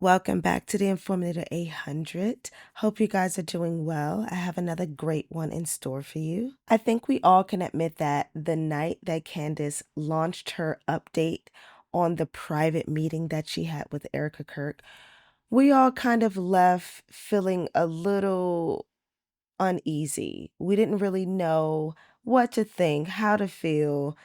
Welcome back to the Informative 800. Hope you guys are doing well. I have another great one in store for you. I think we all can admit that the night that Candace launched her update on the private meeting that she had with Erika Kirk, we all kind of left feeling a little uneasy. We didn't really know what to think, how to feel.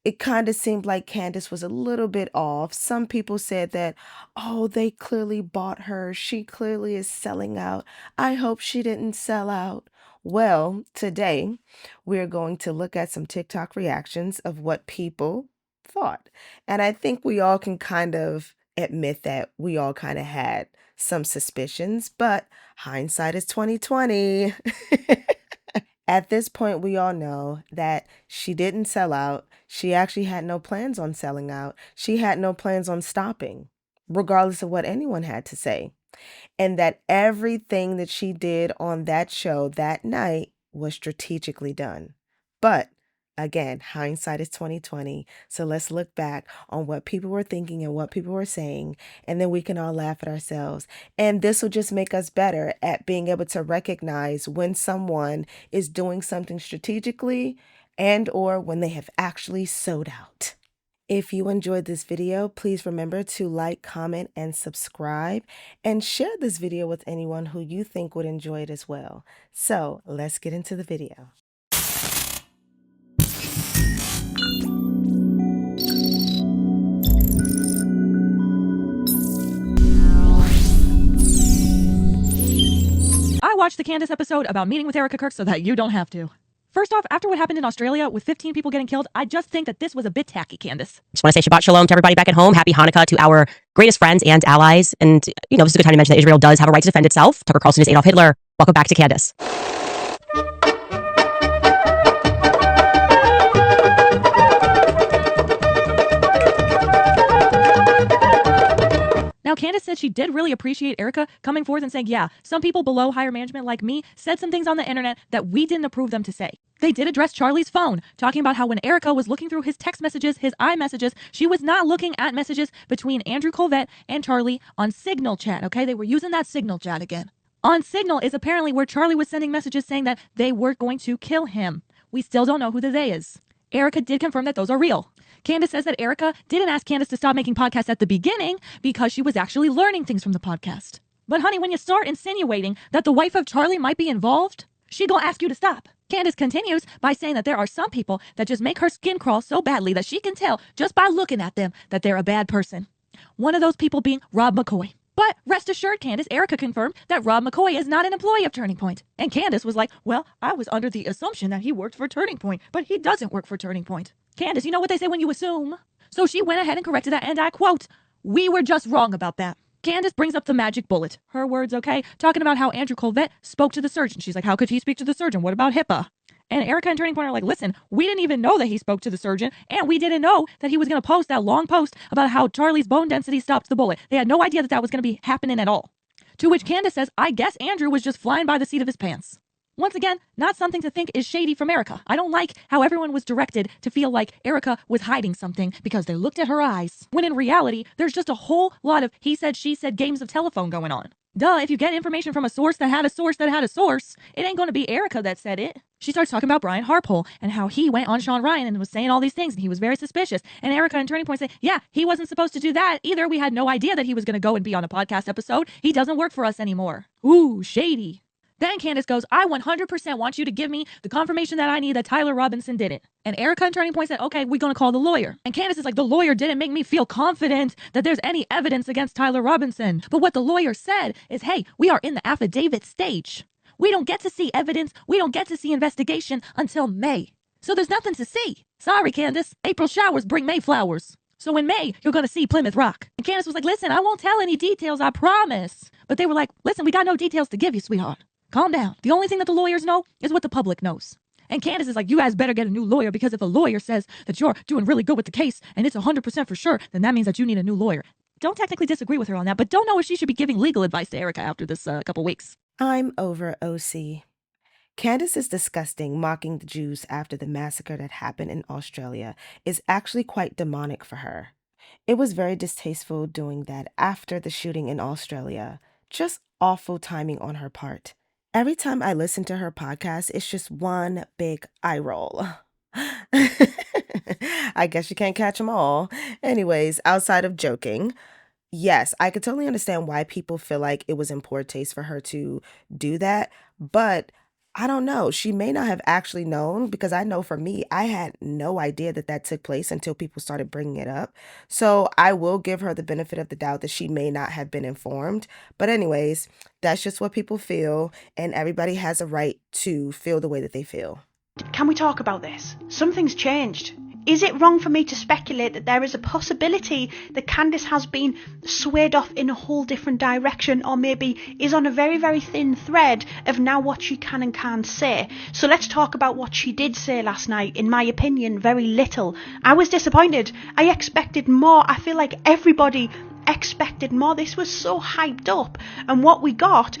It kind of seemed like Candace was a little bit off. Some people said that, oh, they clearly bought her. She clearly is selling out. I hope she didn't sell out. Well, today we're going to look at some TikTok reactions of what people thought. And I think we all can kind of admit that we all kind of had some suspicions, but hindsight is 2020. At this point, we all know that she didn't sell out. She actually had no plans on selling out. She had no plans on stopping, regardless of what anyone had to say. And that everything that she did on that show that night was strategically done. But again, hindsight is 2020. So let's look back on what people were thinking and what people were saying, and then we can all laugh at ourselves. And this will just make us better at being able to recognize when someone is doing something strategically and or when they have actually sold out. If you enjoyed this video, please remember to like, comment, and subscribe, and share this video with anyone who you think would enjoy it as well. So let's get into the video. I watched the Candace episode about meeting with Erika Kirk so that you don't have to. First off, after what happened in Australia with 15 people getting killed, I just think that this was a bit tacky, Candace. Just want to say Shabbat Shalom to everybody back at home. Happy Hanukkah to our greatest friends and allies. And, this is a good time to mention that Israel does have a right to defend itself. Tucker Carlson is Adolf Hitler. Welcome back to Candace. Now, Candace said she did really appreciate Erika coming forth and saying, yeah, some people below higher management like me said some things on the internet that we didn't approve them to say. They did address Charlie's phone, talking about how when Erika was looking through his text messages, his iMessages, she was not looking at messages between Andrew Colvette and Charlie on Signal chat, okay? They were using that Signal chat again. On Signal is apparently where Charlie was sending messages saying that they were going to kill him. We still don't know who the they is. Erika did confirm that those are real. Candace says that Erika didn't ask Candace to stop making podcasts at the beginning because she was actually learning things from the podcast. But honey, when you start insinuating that the wife of Charlie might be involved, she gonna ask you to stop. Candace continues by saying that there are some people that just make her skin crawl so badly that she can tell just by looking at them that they're a bad person. One of those people being Rob McCoy. But rest assured, Candace, Erika confirmed that Rob McCoy is not an employee of Turning Point. And Candace was like, well, I was under the assumption that he worked for Turning Point, but he doesn't work for Turning Point. Candace, you know what they say when you assume? So she went ahead and corrected that, and I quote, we were just wrong about that. Candace brings up the magic bullet. Her words, okay? Talking about how Andrew Colvette spoke to the surgeon. She's like, how could he speak to the surgeon? What about HIPAA? And Erika and Turning Point are like, listen, we didn't even know that he spoke to the surgeon, and we didn't know that he was going to post that long post about how Charlie's bone density stopped the bullet. They had no idea that that was going to be happening at all. To which Candace says, I guess Andrew was just flying by the seat of his pants. Once again, not something to think is shady from Erika. I don't like how everyone was directed to feel like Erika was hiding something because they looked at her eyes, when in reality, there's just a whole lot of he said, she said games of telephone going on. Duh, if you get information from a source that had a source that had a source, it ain't going to be Erika that said it. She starts talking about Brian Harpole and how he went on Sean Ryan and was saying all these things and he was very suspicious. And Erika and Turning Point say, yeah, he wasn't supposed to do that either. We had no idea that he was going to go and be on a podcast episode. He doesn't work for us anymore. Ooh, shady. Then Candace goes, I 100% want you to give me the confirmation that I need that Tyler Robinson did it. And Erika and Turning Point said, okay, we're going to call the lawyer. And Candace is like, the lawyer didn't make me feel confident that there's any evidence against Tyler Robinson. But what the lawyer said is, hey, we are in the affidavit stage. We don't get to see evidence. We don't get to see investigation until May. So there's nothing to see. Sorry, Candace. April showers bring May flowers. So in May, you're going to see Plymouth Rock. And Candace was like, listen, I won't tell any details, I promise. But they were like, listen, we got no details to give you, sweetheart. Calm down. The only thing that the lawyers know is what the public knows. And Candace is like, you guys better get a new lawyer because if a lawyer says that you're doing really good with the case and it's 100% for sure, then that means that you need a new lawyer. Don't technically disagree with her on that, but don't know if she should be giving legal advice to Erika after this couple weeks. I'm over OC. Candace is disgusting. Mocking the Jews after the massacre that happened in Australia is actually quite demonic for her. It was very distasteful doing that after the shooting in Australia. Just awful timing on her part. Every time I listen to her podcast, it's just one big eye roll. I guess you can't catch them all. Anyways, outside of joking, yes, I could totally understand why people feel like it was in poor taste for her to do that, but I don't know. She may not have actually known because I know for me, I had no idea that that took place until people started bringing it up. So I will give her the benefit of the doubt that she may not have been informed. But, anyways, that's just what people feel, and everybody has a right to feel the way that they feel. Can we talk about this? Something's changed. Is it wrong for me to speculate that there is a possibility that Candace has been swayed off in a whole different direction, or maybe is on a very, very thin thread of now what she can and can't say? So let's talk about what she did say last night. In my opinion, very little. I was disappointed. I expected more. I feel like everybody expected more. This was so hyped up, and what we got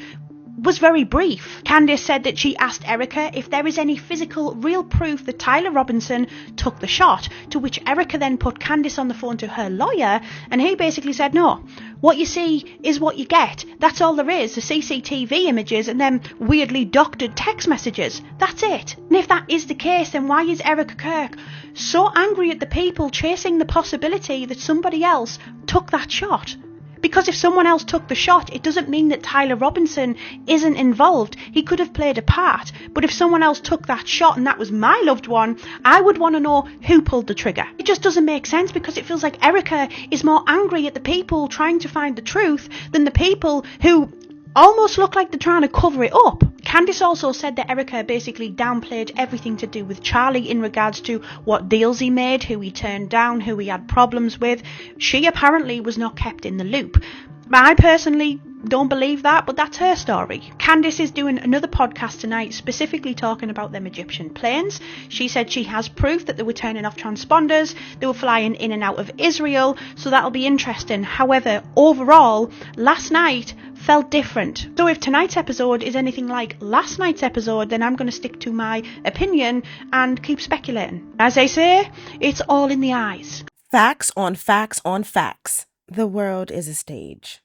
was very brief. Candace said that she asked Erika if there is any physical, real proof that Tyler Robinson took the shot, to which Erika then put Candace on the phone to her lawyer, and he basically said, no, what you see is what you get. That's all there is, the CCTV images and then weirdly doctored text messages. That's it. And if that is the case, then why is Erika Kirk so angry at the people chasing the possibility that somebody else took that shot? Because if someone else took the shot, it doesn't mean that Tyler Robinson isn't involved. He could have played a part. But if someone else took that shot and that was my loved one, I would want to know who pulled the trigger. It just doesn't make sense, because it feels like Erika is more angry at the people trying to find the truth than the people who almost look like they're trying to cover it up. Candace also said that Erika basically downplayed everything to do with Charlie in regards to what deals he made, who he turned down, who he had problems with. She apparently was not kept in the loop. I personally don't believe that, but that's her story. Candace is doing another podcast tonight specifically talking about them Egyptian planes. She said she has proof that they were turning off transponders, they were flying in and out of Israel, so that'll be interesting. However, overall, last night felt different. So if tonight's episode is anything like last night's episode, then I'm going to stick to my opinion and keep speculating. As they say, it's all in the eyes. Facts on facts on facts. The world is a stage.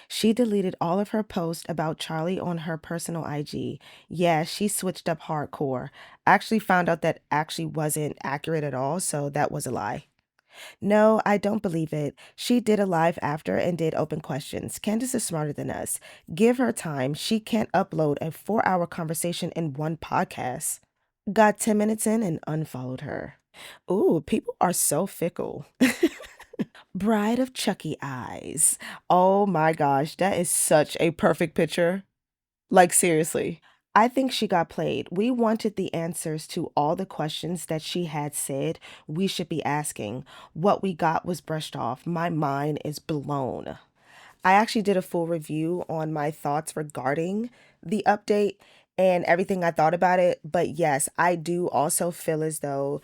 She deleted all of her posts about Charlie on her personal IG. Yeah, she switched up hardcore. I actually found out that actually wasn't accurate at all, so that was a lie. No, I don't believe it. She did a live after and did open questions. Candace is smarter than us. Give her time. She can't upload a 4-hour conversation in one podcast. Got 10 minutes in and unfollowed her. Ooh, people are so fickle. Bride of Chucky Eyes. Oh my gosh, that is such a perfect picture. Like, seriously. I think she got played. We wanted the answers to all the questions that she had said we should be asking. What we got was brushed off. My mind is blown. I actually did a full review on my thoughts regarding the update and everything I thought about it. But yes, I do also feel as though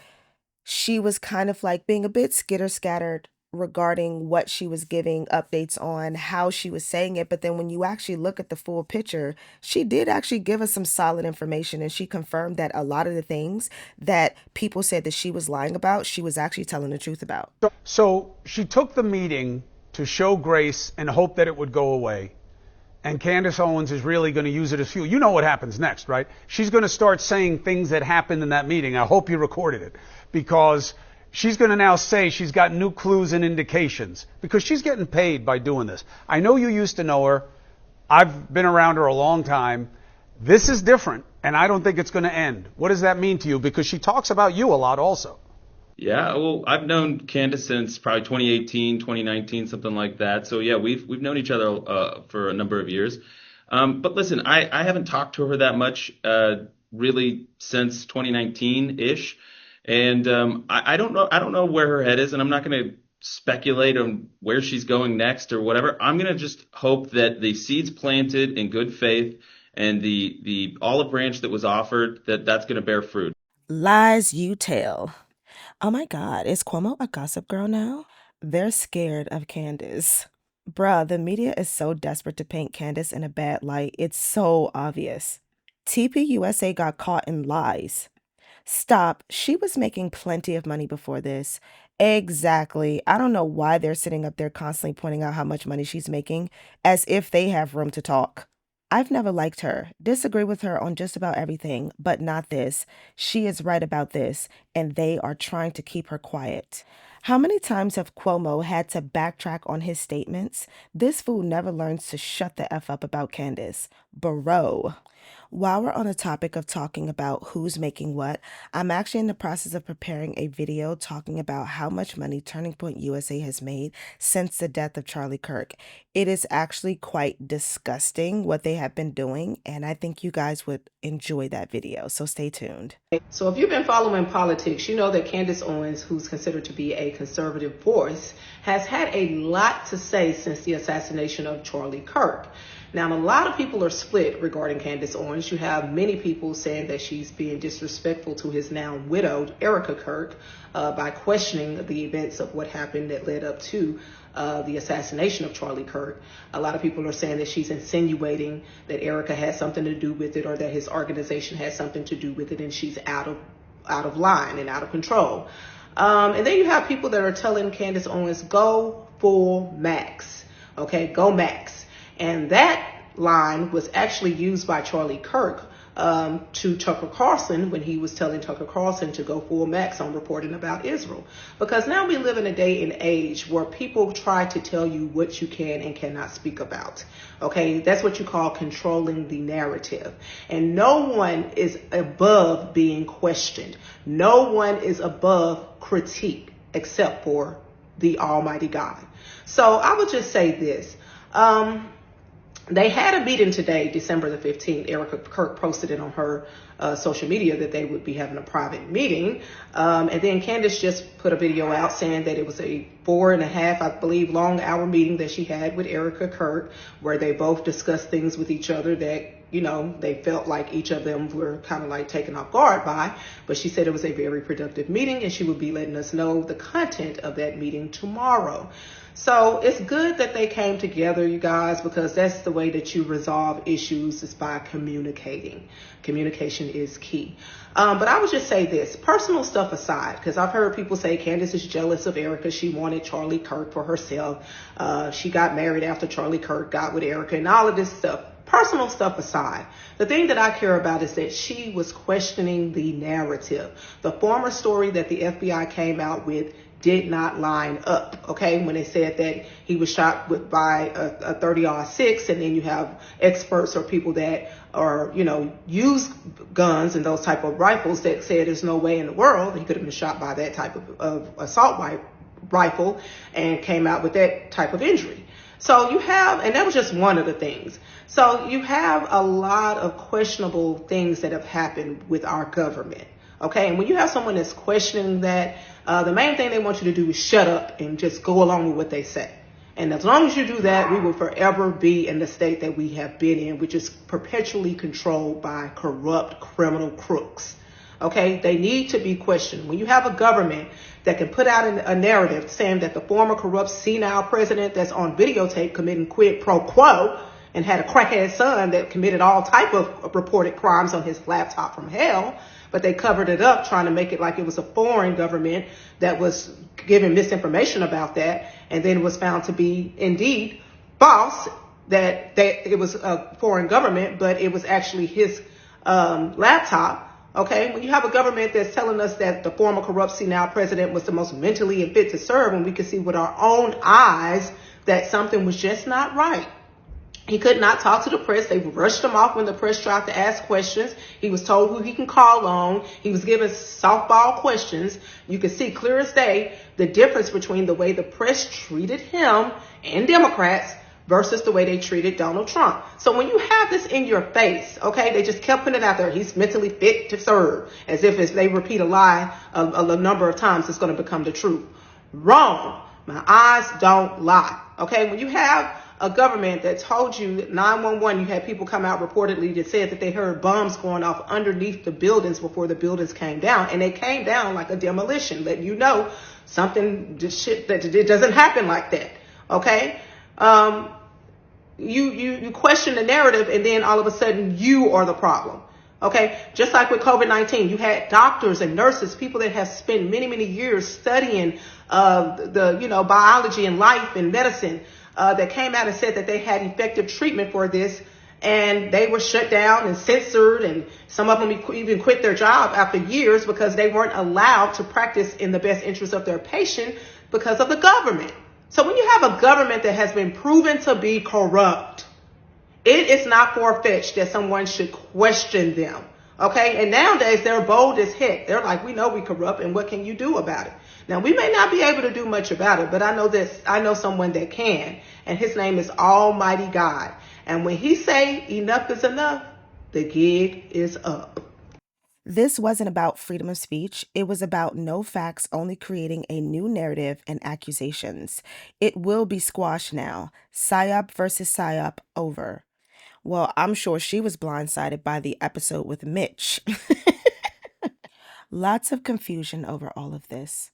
she was kind of like being a bit skitter-scattered regarding what she was giving updates on, how she was saying it. But then when you actually look at the full picture, she did actually give us some solid information, and she confirmed that a lot of the things that people said that she was lying about, she was actually telling the truth about. So she took the meeting to show grace and hope that it would go away. And Candace Owens is really going to use it as fuel. You know what happens next, right? She's going to start saying things that happened in that meeting. I hope you recorded it, because she's going to now say she's got new clues and indications, because she's getting paid by doing this. I know you used to know her. I've been around her a long time. This is different, and I don't think it's going to end. What does that mean to you? Because she talks about you a lot also. Yeah, well, I've known Candace since probably 2018, 2019, something like that. So yeah, we've known each other for a number of years. But listen, I haven't talked to her that much really since 2019-ish. And I don't know where her head is, and I'm not going to speculate on where she's going next or whatever. I'm going to just hope that the seeds planted in good faith and the olive branch that was offered, that's going to bear fruit. Lies you tell. Oh my God, is Cuomo a gossip girl now? They're scared of Candace. Bruh, the media is so desperate to paint Candace in a bad light. It's so obvious. TPUSA got caught in lies. Stop. She was making plenty of money before this. Exactly. I don't know why they're sitting up there constantly pointing out how much money she's making, as if they have room to talk. I've never liked her, disagree with her on just about everything, but not this. She is right about this, and they are trying to keep her quiet. How many times have Cuomo had to backtrack on his statements? This fool never learns to shut the F up about Candace. Bro. While we're on the topic of talking about who's making what, I'm actually in the process of preparing a video talking about how much money Turning Point USA has made since the death of Charlie Kirk. It is actually quite disgusting what they have been doing, and I think you guys would enjoy that video, so stay tuned. So if you've been following politics, you know that Candace Owens, who's considered to be a conservative voice, has had a lot to say since the assassination of Charlie Kirk. Now, a lot of people are split regarding Candace Owens. You have many people saying that she's being disrespectful to his now widowed Erika Kirk by questioning the events of what happened that led up to the assassination of Charlie Kirk. A lot of people are saying that she's insinuating that Erika had something to do with it, or that his organization had something to do with it, and she's out of line and out of control. And then you have people that are telling Candace Owens, go full max. Okay, go max. And that line was actually used by Charlie Kirk to Tucker Carlson when he was telling Tucker Carlson to go full max on reporting about Israel. Because now we live in a day and age where people try to tell you what you can and cannot speak about. Okay, that's what you call controlling the narrative. And no one is above being questioned. No one is above critique except for the Almighty God. So I would just say this. They had a meeting today, December the 15th. Erika Kirk posted it on her social media that they would be having a private meeting. And then Candace just put a video out saying that it was a 4.5, I believe, long hour meeting that she had with Erika Kirk, where they both discussed things with each other that, you know, they felt like each of them were kind of like taken off guard by. But she said it was a very productive meeting, and she would be letting us know the content of that meeting tomorrow. So it's good that they came together, you guys, because that's the way that you resolve issues, is by communicating. Communication is key. But I would just say this, personal stuff aside, because I've heard people say Candace is jealous of Erika. She wanted Charlie Kirk for herself. She got married after Charlie Kirk got with Erika and all of this stuff. Personal stuff aside, the thing that I care about is that she was questioning the narrative. The former story that the FBI came out with did not line up, okay? When they said that he was shot by a 30-06, and then you have experts or people that are, you know, use guns and those type of rifles that said there's no way in the world he could have been shot by that type of assault rifle and came out with that type of injury. So you have, and that was just one of the things. So you have a lot of questionable things that have happened with our government. Okay, and when you have someone that's questioning that, the main thing they want you to do is shut up and just go along with what they say. And as long as you do that, we will forever be in the state that we have been in, which is perpetually controlled by corrupt criminal crooks. Okay, they need to be questioned. When you have a government that can put out a narrative saying that the former corrupt senile president that's on videotape committing quid pro quo and had a crackhead son that committed all type of reported crimes on his laptop from hell, but they covered it up trying to make it like it was a foreign government that was giving misinformation about that, and then it was found to be indeed false, that it was a foreign government, but it was actually his laptop. Okay, when you have a government that's telling us that the former corrupt senile president was the most mentally unfit to serve, and we could see with our own eyes that something was just not right. He could not talk to the press. They rushed him off when the press tried to ask questions. He was told who he can call on. He was given softball questions. You can see clear as day the difference between the way the press treated him and Democrats versus the way they treated Donald Trump. So when you have this in your face, okay, they just kept putting it out there. He's mentally fit to serve, as if they repeat a lie a number of times, it's going to become the truth. Wrong. My eyes don't lie. Okay, when you have a government that told you 911, you had people come out reportedly that said that they heard bombs going off underneath the buildings before the buildings came down, and they came down like a demolition, letting you know something, shit, that it doesn't happen like that. Okay, you question the narrative, and then all of a sudden you are the problem. Okay, just like with COVID-19, you had doctors and nurses, people that have spent many, many years studying the biology and life and medicine that came out and said that they had effective treatment for this, and they were shut down and censored, and some of them even quit their job after years because they weren't allowed to practice in the best interest of their patient because of the government. So when you have a government that has been proven to be corrupt, it is not far-fetched that someone should question them. Okay, and nowadays they're bold as heck. They're like, we know we corrupt, and what can you do about it? Now, we may not be able to do much about it, but I know someone that can, and his name is Almighty God. And when he say enough is enough, the gig is up. This wasn't about freedom of speech. It was about no facts, only creating a new narrative and accusations. It will be squashed now. PSYOP versus PSYOP over. Well, I'm sure she was blindsided by the episode with Mitch. Lots of confusion over all of this.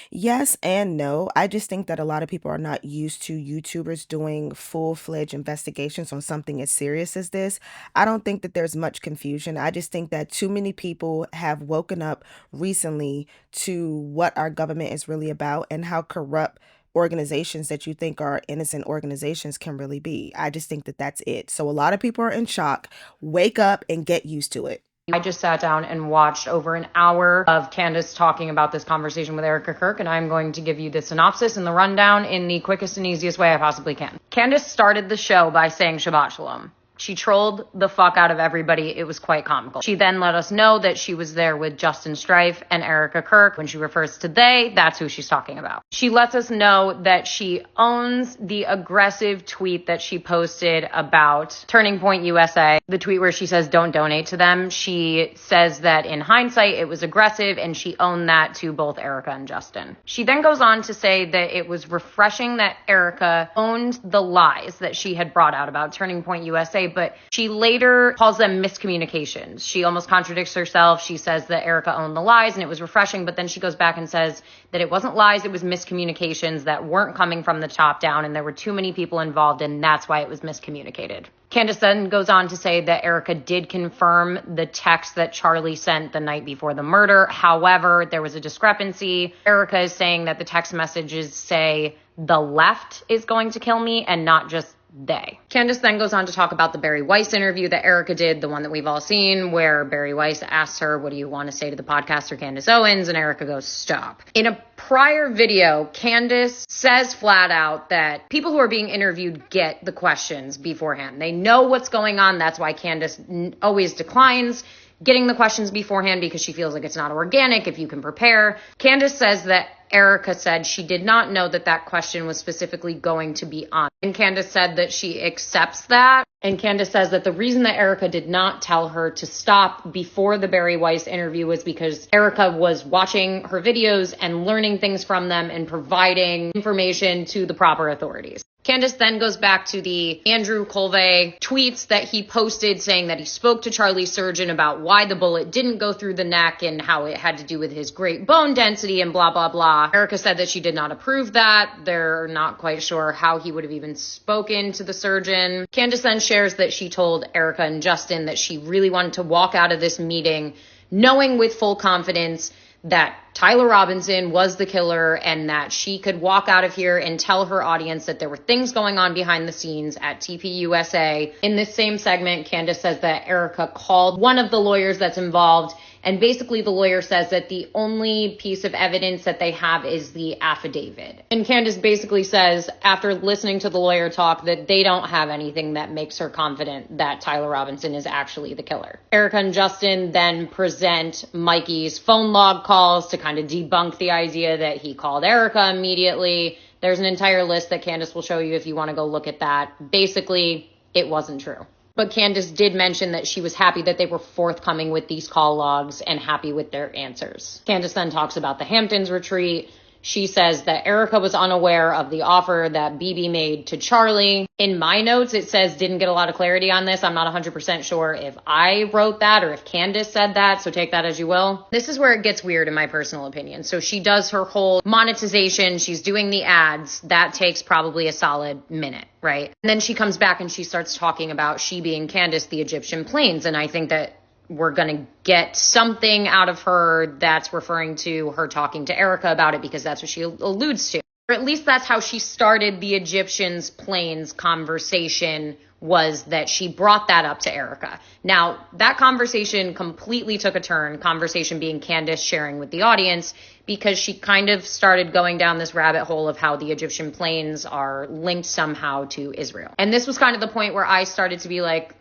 Yes and no. I just think that a lot of people are not used to YouTubers doing full-fledged investigations on something as serious as this. I don't think that there's much confusion. I just think that too many people have woken up recently to what our government is really about and how corrupt organizations that you think are innocent organizations can really be. I just think that that's it. So a lot of people are in shock. Wake up and get used to it. I just sat down and watched over an hour of Candace talking about this conversation with Erika Kirk, and I'm going to give you the synopsis and the rundown in the quickest and easiest way I possibly can. Candace started the show by saying Shabbat Shalom. She trolled the fuck out of everybody. It was quite comical. She then let us know that she was there with Justin Strife and Erika Kirk. When she refers to they, that's who she's talking about. She lets us know that she owns the aggressive tweet that she posted about Turning Point USA, the tweet where she says don't donate to them. She says that in hindsight it was aggressive, and she owned that to both Erika and Justin. She then goes on to say that it was refreshing that Erika owned the lies that she had brought out about Turning Point USA, but she later calls them miscommunications. She almost contradicts herself. She says that Erika owned the lies and it was refreshing, but then she goes back and says that it wasn't lies, it was miscommunications that weren't coming from the top down, and there were too many people involved, and that's why it was miscommunicated. Candace then goes on to say that Erika did confirm the text that Charlie sent the night before the murder. However, there was a discrepancy. Erika is saying that the text messages say the left is going to kill me and not just they. Candace then goes on to talk about the Barry Weiss interview that Erika did, the one that we've all seen, where Barry Weiss asks her, what do you want to say to the podcaster Candace Owens? And Erika goes, stop. In a prior video, Candace says flat out that people who are being interviewed get the questions beforehand. They know what's going on. That's why Candace always declines getting the questions beforehand, because she feels like it's not organic if you can prepare. Candace says that Erika said she did not know that that question was specifically going to be on. And Candace said that she accepts that. And Candace says that the reason that Erika did not tell her to stop before the Barry Weiss interview was because Erika was watching her videos and learning things from them and providing information to the proper authorities. Candace then goes back to the Andrew Colvey tweets that he posted saying that he spoke to Charlie's surgeon about why the bullet didn't go through the neck and how it had to do with his great bone density and blah, blah, blah. Erika said that she did not approve that. They're not quite sure how he would have even spoken to the surgeon. Candace then shares that she told Erika and Justin that she really wanted to walk out of this meeting knowing with full confidence that Tyler Robinson was the killer, and that she could walk out of here and tell her audience that there were things going on behind the scenes at TPUSA. In this same segment, Candace says that Erika called one of the lawyers that's involved, and basically the lawyer says that the only piece of evidence that they have is the affidavit. And Candace basically says, after listening to the lawyer talk, that they don't have anything that makes her confident that Tyler Robinson is actually the killer. Erika and Justin then present Mikey's phone log calls to kind of debunk the idea that he called Erika immediately. There's an entire list that Candace will show you if you want to go look at that. Basically, it wasn't true. But Candace did mention that she was happy that they were forthcoming with these call logs and happy with their answers. Candace then talks about the Hamptons retreat. She says that Erika was unaware of the offer that BB made to Charlie. In my notes, it says didn't get a lot of clarity on this. I'm not 100% sure if I wrote that or if Candace said that, so take that as you will. This is where it gets weird in my personal opinion. So she does her whole monetization. She's doing the ads. That takes probably a solid minute, right? And then she comes back and she starts talking about she being Candace, the Egyptian planes. And I think that we're going to get something out of her that's referring to her talking to Erika about it, because that's what she alludes to. Or at least that's how she started the Egyptians' planes conversation, was that she brought that up to Erika. Now, that conversation completely took a turn, conversation being Candace sharing with the audience, because she kind of started going down this rabbit hole of how the Egyptian planes are linked somehow to Israel. And this was kind of the point where I started to be like,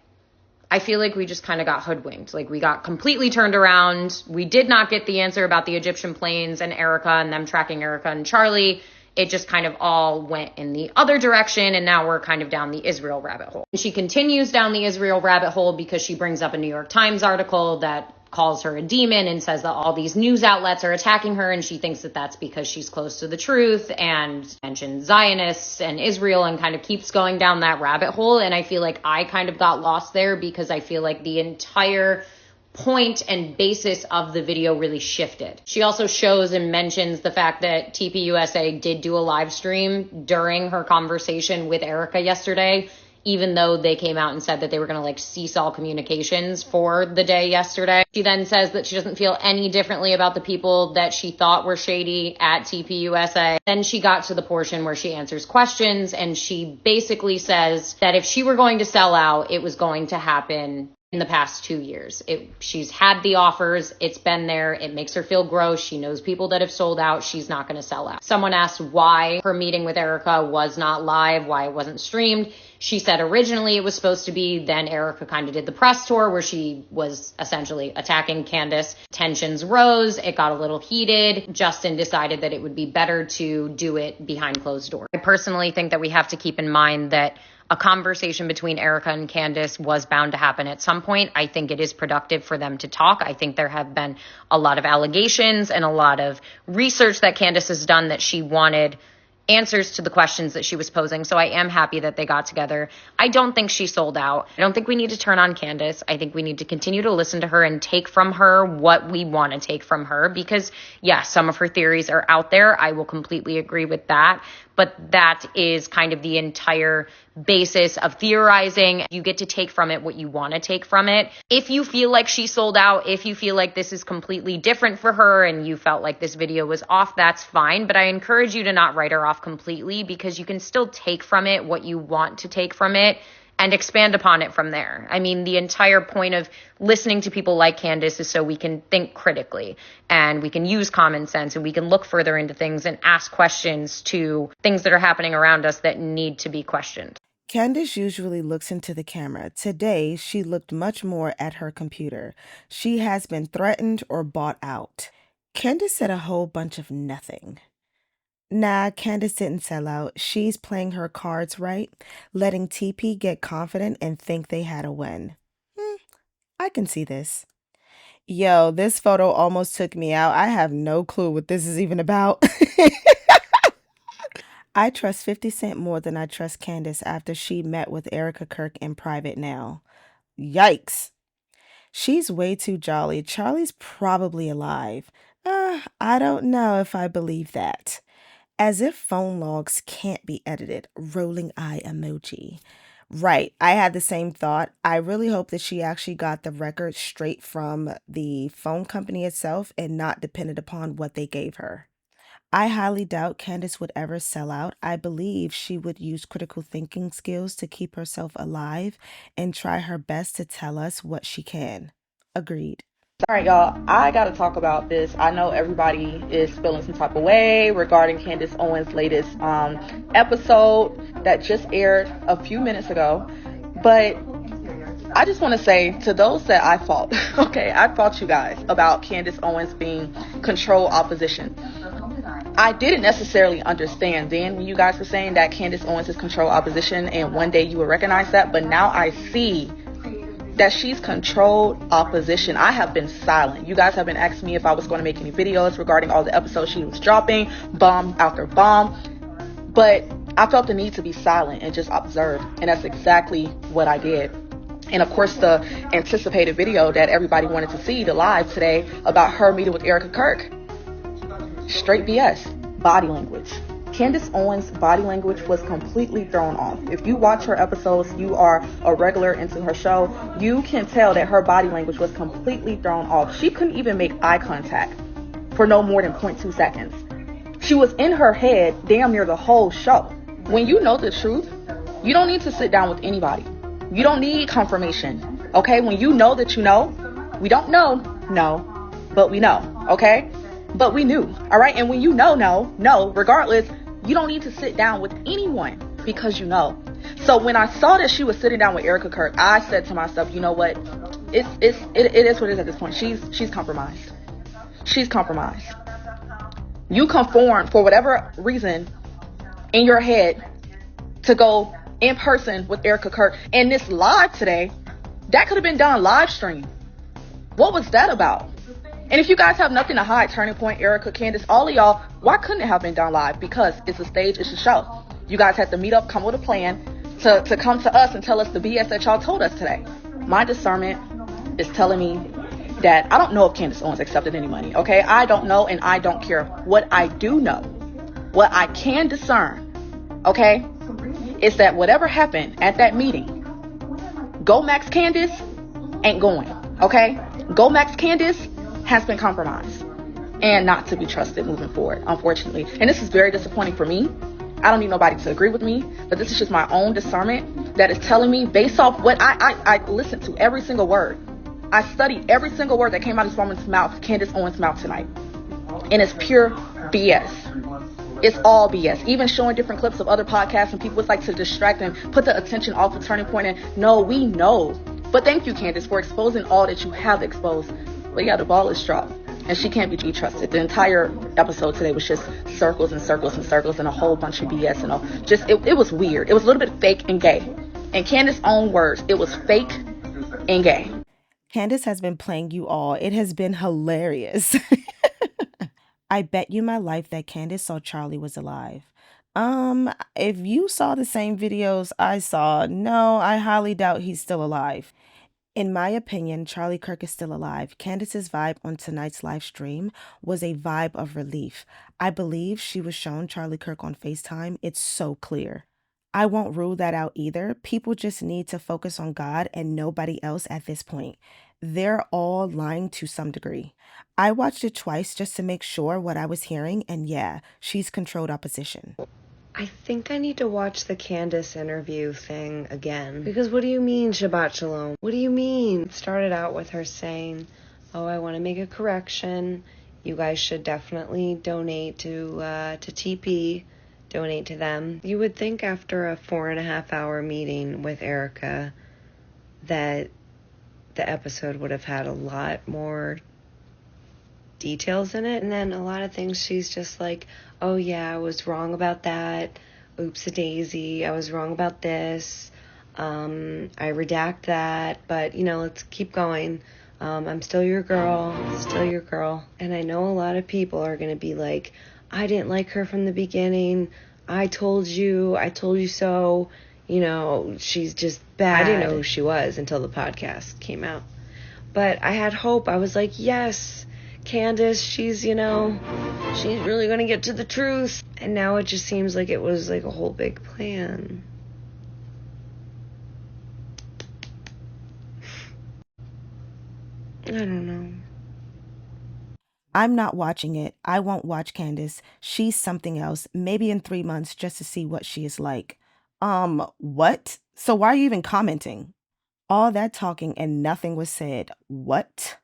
I feel like we just kind of got hoodwinked. Like, we got completely turned around. We did not get the answer about the Egyptian planes and Erika and them tracking Erika and Charlie. It just kind of all went in the other direction, and now we're kind of down the Israel rabbit hole. And she continues down the Israel rabbit hole because she brings up a New York Times article that calls her a demon and says that all these news outlets are attacking her, and she thinks that that's because she's close to the truth, and mentions Zionists and Israel and kind of keeps going down that rabbit hole. And I feel like I kind of got lost there, because I feel like the entire point and basis of the video really shifted. She also shows and mentions the fact that TPUSA did do a live stream during her conversation with Erika yesterday, even though they came out and said that they were going to cease all communications for the day yesterday. She then says that she doesn't feel any differently about the people that she thought were shady at TPUSA. Then she got to the portion where she answers questions, and she basically says that if she were going to sell out, it was going to happen in the past 2 years. She's had the offers. It's been there. It makes her feel gross. She knows people that have sold out. She's not going to sell out. Someone asked why her meeting with Erika was not live, why it wasn't streamed. She said originally it was supposed to be. Then Erika kind of did the press tour where she was essentially attacking Candace. Tensions rose. It got a little heated. Justin decided that it would be better to do it behind closed doors. I personally think that we have to keep in mind that a conversation between Erika and Candace was bound to happen at some point. I think it is productive for them to talk. I think there have been a lot of allegations and a lot of research that Candace has done that she wanted answers to the questions that she was posing. So I am happy that they got together. I don't think she sold out. I don't think we need to turn on Candace. I think we need to continue to listen to her and take from her what we want to take from her, because yes, some of her theories are out there. I will completely agree with that. But that is kind of the entire basis of theorizing. You get to take from it what you want to take from it. If you feel like she sold out, if you feel like this is completely different for her and you felt like this video was off, that's fine. But I encourage you to not write her off completely, because you can still take from it what you want to take from it and expand upon it from there. I mean, the entire point of listening to people like Candace is so we can think critically and we can use common sense and we can look further into things and ask questions to things that are happening around us that need to be questioned. Candace usually looks into the camera. Today, she looked much more at her computer. She has been threatened or bought out. Candace said a whole bunch of nothing. Nah, Candace didn't sell out. She's playing her cards right, letting TP get confident and think they had a win. I can see this. Yo, this photo almost took me out. I have no clue what this is even about. I trust 50 Cent more than I trust Candace after she met with Erika Kirk in private now. Yikes. She's way too jolly. Charlie's probably alive. I don't know if I believe that. As if phone logs can't be edited. Rolling eye emoji. Right, I had the same thought. I really hope that she actually got the record straight from the phone company itself and not dependent upon what they gave her. I highly doubt Candace would ever sell out. I believe she would use critical thinking skills to keep herself alive and try her best to tell us what she can. Agreed. All right, y'all, I got to talk about this. I know everybody is feeling some type of way regarding Candace Owens' latest episode that just aired a few minutes ago. But I just want to say to those that I fought, okay, I fought you guys about Candace Owens being control opposition. I didn't necessarily understand then when you guys were saying that Candace Owens is control opposition and one day you will recognize that. But now I see that she's controlled opposition. I have been silent. You guys have been asking me if I was going to make any videos regarding all the episodes she was dropping, bomb after bomb. But I felt the need to be silent and just observe. And that's exactly what I did. And of course, the anticipated video that everybody wanted to see, the live today, about her meeting with Erika Kirk. Straight BS. Body language. Candace Owens' body language was completely thrown off. If you watch her episodes, you are a regular into her show, you can tell that her body language was completely thrown off. She couldn't even make eye contact for no more than 0.2 seconds. She was in her head damn near the whole show. When you know the truth, you don't need to sit down with anybody. You don't need confirmation, okay? When you know that you know, we don't know, but we know, okay? But we knew, all right? And when you know, regardless, you don't need to sit down with anyone because you know. So when I saw that she was sitting down with Erika Kirk, I said to myself, you know what? It is what it is at this point. She's compromised. She's compromised. You conform for whatever reason in your head to go in person with Erika Kirk. And this live today, that could have been done live stream. What was that about? And if you guys have nothing to hide, Turning Point, Erika, Candace, all of y'all, why couldn't it have been done live? Because it's a stage, it's a show. You guys had to meet up, come with a plan to come to us and tell us the BS that y'all told us today. My discernment is telling me that I don't know if Candace Owens accepted any money, okay? I don't know and I don't care. What I do know, what I can discern, okay, is that whatever happened at that meeting, Go Max Candace ain't going, okay? Go Max Candace has been compromised and not to be trusted moving forward, unfortunately. And this is very disappointing for me. I don't need nobody to agree with me, but this is just my own discernment that is telling me based off what I listened to every single word. I studied every single word that came out of this woman's mouth, Candace Owens' mouth tonight. And it's pure BS. It's all BS. Even showing different clips of other podcasts and people, it's like to distract and put the attention off the Turning Point. And no, we know. But thank you, Candace, for exposing all that you have exposed. But yeah, the ball is dropped. And she can't be trusted. The entire episode today was just circles and circles and circles and a whole bunch of BS and all. Just, it was weird. It was a little bit fake and gay. In Candace's own words, it was fake and gay. Candace has been playing you all. It has been hilarious. I bet you my life that Candace saw Charlie was alive. If you saw the same videos I saw, no, I highly doubt he's still alive. In my opinion, Charlie Kirk is still alive. Candace's vibe on tonight's live stream was a vibe of relief. I believe she was shown Charlie Kirk on FaceTime. It's so clear. I won't rule that out either. People just need to focus on God and nobody else at this point. They're all lying to some degree. I watched it twice just to make sure what I was hearing, and yeah, she's controlled opposition. I think I need to watch the Candace interview thing again. Because what do you mean, Shabbat Shalom? What do you mean? It started out with her saying, oh, I want to make a correction. You guys should definitely donate to TP. Donate to them. You would think after a 4.5-hour meeting with Erika that the episode would have had a lot more details in it, and then a lot of things she's just like, oh yeah, I was wrong about that, oops-a-daisy, I was wrong about this, I redact that, but let's keep going. I'm still your girl, and I know a lot of people are gonna be like, I didn't like her from the beginning, I told you so, she's just bad. I didn't know who she was until the podcast came out, but I had hope. I was like, yes, Candace, she's really gonna get to the truth. And now it just seems like it was like a whole big plan. I don't know. I'm not watching it. I won't watch Candace. She's something else. Maybe in 3 months just to see what she is like. What? So why are you even commenting? All that talking and nothing was said. What?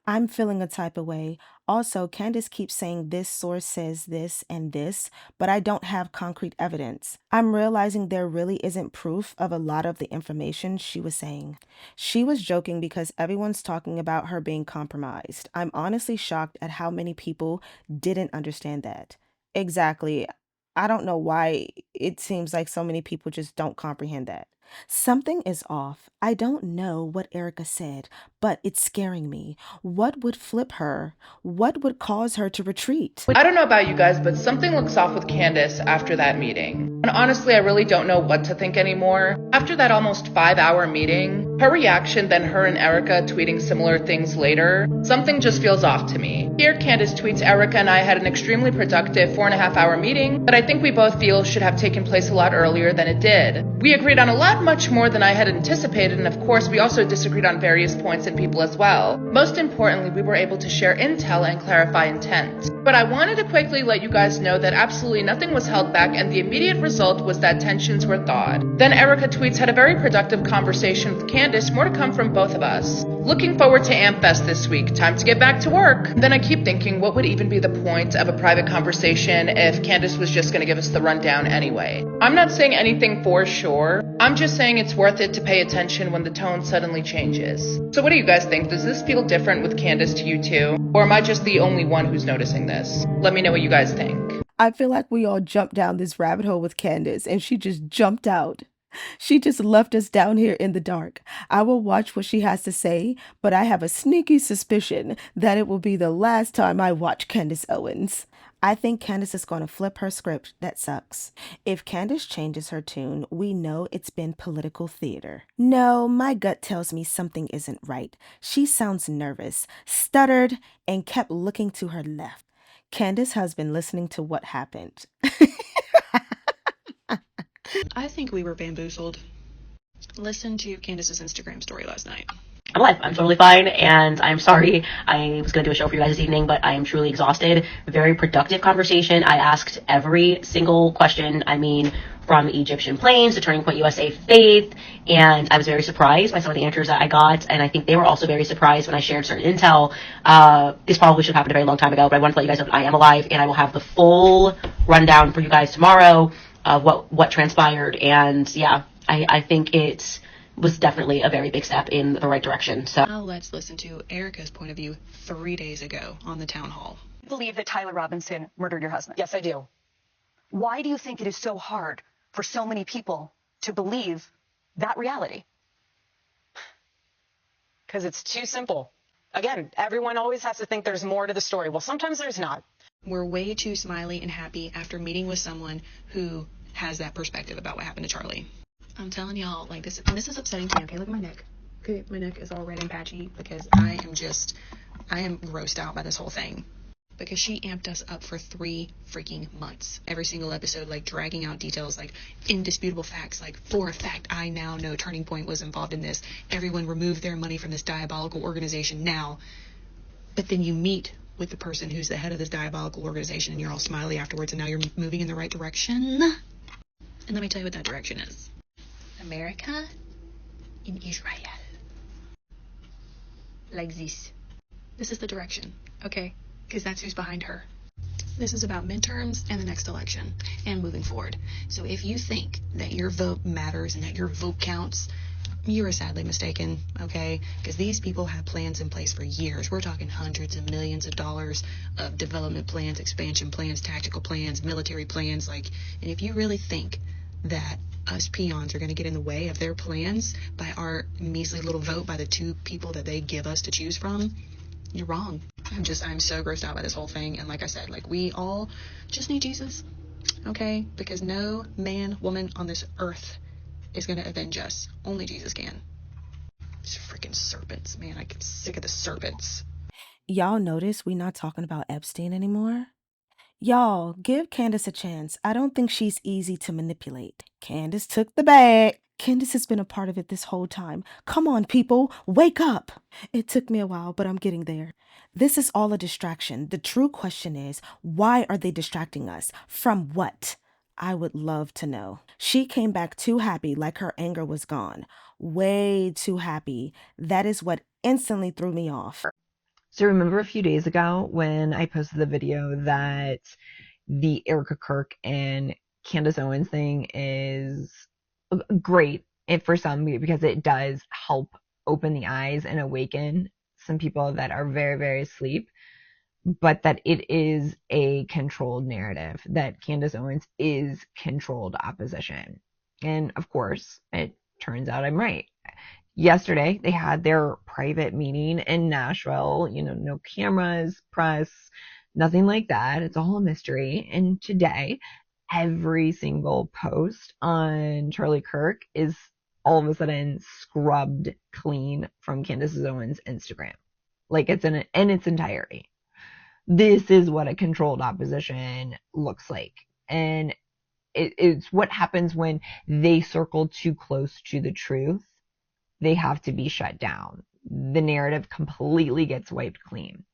I'm feeling a type of way. Also, Candace keeps saying this source says this and this, but I don't have concrete evidence. I'm realizing there really isn't proof of a lot of the information she was saying. She was joking because everyone's talking about her being compromised. I'm honestly shocked at how many people didn't understand that. Exactly. I don't know why it seems like so many people just don't comprehend that. Something is off. I don't know what Erika said, but it's scaring me. What would flip her? What would cause her to retreat? I don't know about you guys, but something looks off with Candace after that meeting. And honestly, I really don't know what to think anymore. After that almost 5-hour meeting, her reaction, then her and Erika tweeting similar things later, something just feels off to me. Here, Candace tweets, Erika and I had an extremely productive 4.5-hour meeting that I think we both feel should have taken place a lot earlier than it did. We agreed on a lot much more than I had anticipated, and of course, we also disagreed on various points and people as well. Most importantly, we were able to share intel and clarify intent. But I wanted to quickly let you guys know that absolutely nothing was held back, and the immediate result was that tensions were thawed. Then Erika tweets, had a very productive conversation with Candace, more to come from both of us. Looking forward to AmpFest this week. Time to get back to work. Then I keep thinking, what would even be the point of a private conversation if Candace was just going to give us the rundown anyway? I'm not saying anything for sure. I'm just saying it's worth it to pay attention when the tone suddenly changes. So what do you guys think? Does this feel different with Candace to you too? Or am I just the only one who's noticing this? Let me know what you guys think. I feel like we all jumped down this rabbit hole with Candace and she just jumped out. She just left us down here in the dark. I will watch what she has to say, but I have a sneaky suspicion that it will be the last time I watch Candace Owens. I think Candace is going to flip her script. That sucks. If Candace changes her tune, we know it's been political theater. No, my gut tells me something isn't right. She sounds nervous, stuttered, and kept looking to her left. Candace has been listening to what happened. I think we were bamboozled. Listen to Candace's Instagram story last night. I'm alive. I'm totally fine, and I'm sorry. I was going to do a show for you guys this evening, but I am truly exhausted. Very productive conversation. I asked every single question. I mean, from Egyptian planes to Turning Point USA Faith, and I was very surprised by some of the answers that I got, and I think they were also very surprised when I shared certain intel. This probably should have happened a very long time ago, but I wanted to let you guys know that I am alive, and I will have the full rundown for you guys tomorrow of what transpired, and yeah, I think it was definitely a very big step in the right direction. So Now let's listen to Erika's point of view 3 days ago on the town hall. You believe that Tyler Robinson murdered your husband? Yes, I do. Why do you think it is so hard for so many people to believe that reality? Because it's too simple. Again, everyone always has to think there's more to the story. Well, sometimes there's not. We're way too smiley and happy after meeting with someone who has that perspective about what happened to Charlie. I'm telling y'all, like, this is upsetting to me. Okay, look at my neck. Okay, my neck is all red and patchy because I am grossed out by this whole thing. Because she amped us up for 3 freaking months. Every single episode, like, dragging out details, like, indisputable facts, like, for a fact, I now know Turning Point was involved in this. Everyone removed their money from this diabolical organization now. But then you meet with the person who's the head of this diabolical organization and you're all smiley afterwards and now you're moving in the right direction. And let me tell you what that direction is. America in Israel. Like this. This is the direction, okay? Because that's who's behind her. This is about midterms and the next election and moving forward. So if you think that your vote matters and that your vote counts, you are sadly mistaken, okay? Because these people have plans in place for years. We're talking hundreds of millions of dollars of development plans, expansion plans, tactical plans, military plans. Like, and if you really think that us peons are going to get in the way of their plans by our measly little vote by the 2 people that they give us to choose from, you're wrong. I'm so grossed out by this whole thing. And like I said, like, we all just need Jesus, okay? Because no man, woman on this earth is going to avenge us. Only Jesus can. These freaking serpents, man. I get sick of the serpents. Y'all notice we not talking about Epstein anymore? Y'all, give Candace a chance. I don't think she's easy to manipulate. Candace took the bag. Candace has been a part of it this whole time. Come on, people, wake up. It took me a while, but I'm getting there. This is all a distraction. The true question is, why are they distracting us? From what? I would love to know. She came back too happy, like her anger was gone. Way too happy. That is what instantly threw me off. So remember a few days ago when I posted the video that the Erika Kirk and Candace Owens thing is great for some because it does help open the eyes and awaken some people that are very, very asleep, but that it is a controlled narrative, that Candace Owens is controlled opposition. And of course, it turns out I'm right. Yesterday, they had their private meeting in Nashville, no cameras, press, nothing like that. It's all a mystery. And today, every single post on Charlie Kirk is all of a sudden scrubbed clean from Candace Owens' Instagram. Like it's in its entirety. This is what a controlled opposition looks like. And it's what happens when they circle too close to the truth. They have to be shut down. The narrative completely gets wiped clean.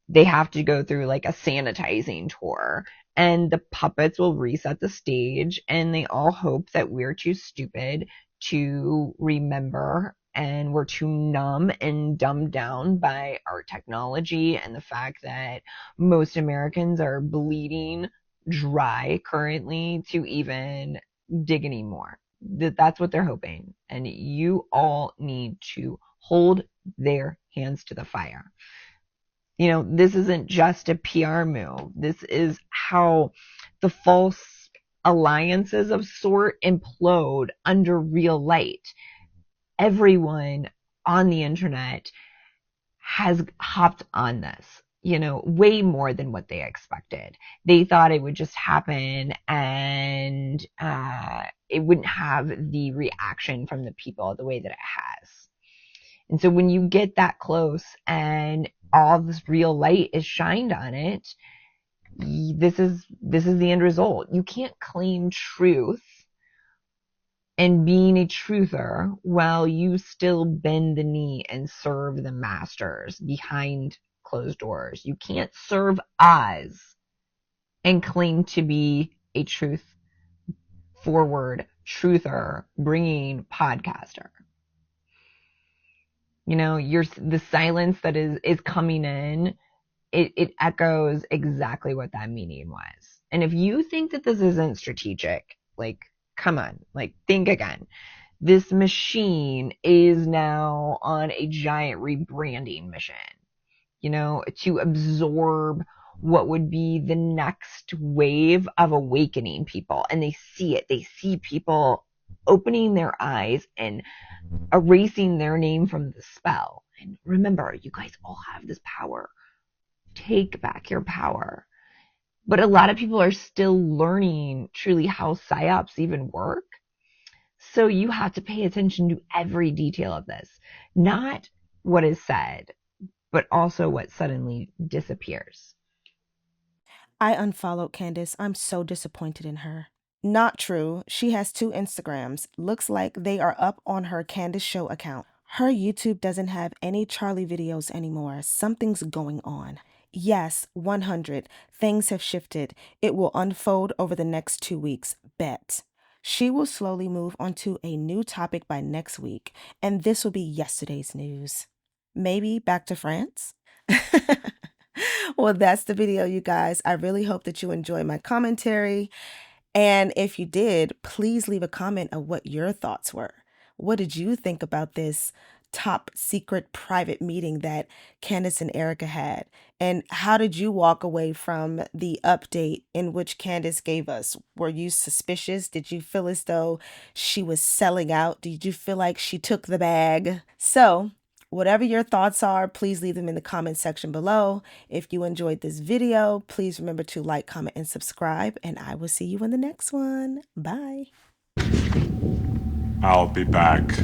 They have to go through like a sanitizing tour, and the puppets will reset the stage, and they all hope that we're too stupid to remember, and we're too numb and dumbed down by our technology and the fact that most Americans are bleeding dry currently to even dig anymore. That's what they're hoping. And you all need to hold their hands to the fire. This isn't just a PR move. This is how the false alliances of sort implode under real light. Everyone on the internet has hopped on this, way more than what they expected. They thought it would just happen and it wouldn't have the reaction from the people the way that it has. And so when you get that close and all this real light is shined on it, this is the end result. You can't claim truth and being a truther while you still bend the knee and serve the masters behind closed doors. You can't serve Oz and claim to be a truth forward truther bringing podcaster. The silence that is coming in, it echoes exactly what that meeting was. And if you think that this isn't strategic, like, come on, like, think again. This machine is now on a giant rebranding mission, to absorb what would be the next wave of awakening people. And they see it. They see people opening their eyes and erasing their name from the spell. And remember, you guys all have this power. Take back your power. But a lot of people are still learning truly how psyops even work. So you have to pay attention to every detail of this. Not what is said, but also what suddenly disappears. I unfollowed Candace. I'm so disappointed in her. Not true. She has 2 Instagrams. Looks like they are up on her Candace Show account. Her YouTube doesn't have any Charlie videos anymore. Something's going on. Yes, 100. Things have shifted. It will unfold over the next 2 weeks. Bet. She will slowly move onto a new topic by next week, and this will be yesterday's news. Maybe back to France? Well, that's the video, you guys. I really hope that you enjoyed my commentary. And if you did, please leave a comment of what your thoughts were. What did you think about this top secret private meeting that Candace and Erika had? And how did you walk away from the update in which Candace gave us? Were you suspicious? Did you feel as though she was selling out? Did you feel like she took the bag? So, whatever your thoughts are, please leave them in the comment section below. If you enjoyed this video, please remember to like, comment, and subscribe, and I will see you in the next one. Bye. I'll be back.